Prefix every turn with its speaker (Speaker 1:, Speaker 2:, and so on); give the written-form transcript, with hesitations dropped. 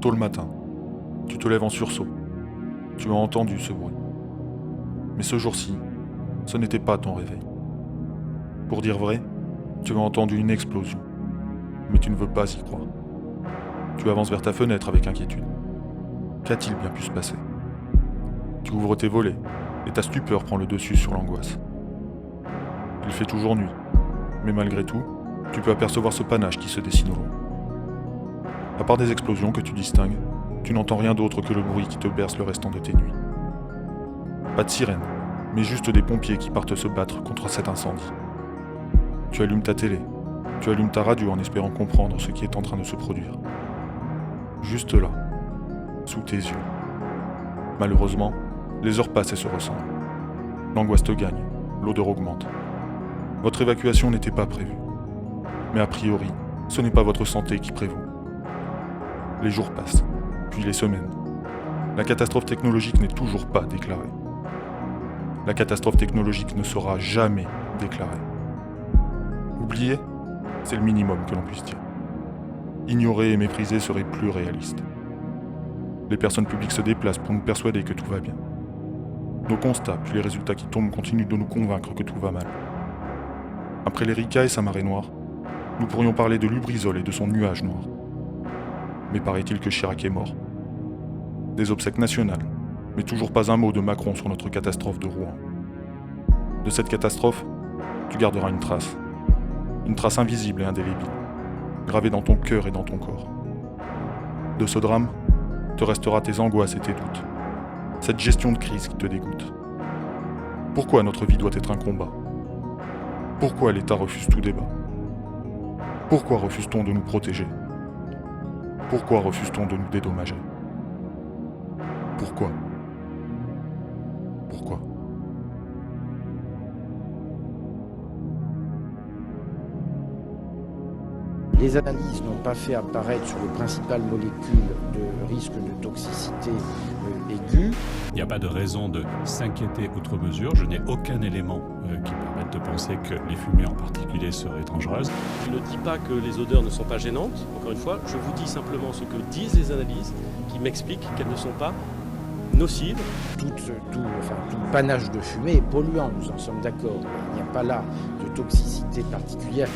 Speaker 1: Tôt le matin, tu te lèves en sursaut. Tu as entendu ce bruit. Mais ce jour-ci, ce n'était pas ton réveil. Pour dire vrai, tu as entendu une explosion. Mais tu ne veux pas y croire. Tu avances vers ta fenêtre avec inquiétude. Qu'a-t-il bien pu se passer? Tu ouvres tes volets et ta stupeur prend le dessus sur l'angoisse. Il fait toujours nuit, mais malgré tout, tu peux apercevoir ce panache qui se dessine au loin. À part des explosions que tu distingues, tu n'entends rien d'autre que le bruit qui te berce le restant de tes nuits. Pas de sirène, mais juste des pompiers qui partent se battre contre cet incendie. Tu allumes ta télé, tu allumes ta radio en espérant comprendre ce qui est en train de se produire. Juste là, sous tes yeux. Malheureusement, les heures passent et se ressemblent. L'angoisse te gagne, l'odeur augmente. Votre évacuation n'était pas prévue. Mais a priori, ce n'est pas votre santé qui prévaut. Les jours passent, puis les semaines. La catastrophe technologique n'est toujours pas déclarée. La catastrophe technologique ne sera jamais déclarée. Oublier, c'est le minimum que l'on puisse dire. Ignorer et mépriser serait plus réaliste. Les personnes publiques se déplacent pour nous persuader que tout va bien. Nos constats, puis les résultats qui tombent continuent de nous convaincre que tout va mal. Après l'Erika et sa marée noire, nous pourrions parler de Lubrizol et de son nuage noir. Mais paraît-il que Chirac est mort. Des obsèques nationales, mais toujours pas un mot de Macron sur notre catastrophe de Rouen. De cette catastrophe, tu garderas une trace. Une trace invisible et indélébile, gravée dans ton cœur et dans ton corps. De ce drame, te restera tes angoisses et tes doutes. Cette gestion de crise qui te dégoûte. Pourquoi notre vie doit être un combat? Pourquoi l'État refuse tout débat? Pourquoi refuse-t-on de nous protéger? Pourquoi refuse-t-on de nous dédommager? Pourquoi? Pourquoi?
Speaker 2: Les analyses n'ont pas fait apparaître sur les principales molécules de risque de toxicité aiguë.
Speaker 3: Il n'y a pas de raison de s'inquiéter outre mesure. Je n'ai aucun élément qui permette de penser que les fumées en particulier seraient dangereuses.
Speaker 4: Je ne dis pas que les odeurs ne sont pas gênantes. Encore une fois, je vous dis simplement ce que disent les analyses qui m'expliquent qu'elles ne sont pas nocives.
Speaker 2: Tout panache de fumée est polluant, nous en sommes d'accord. Il n'y a pas là de toxicité particulière.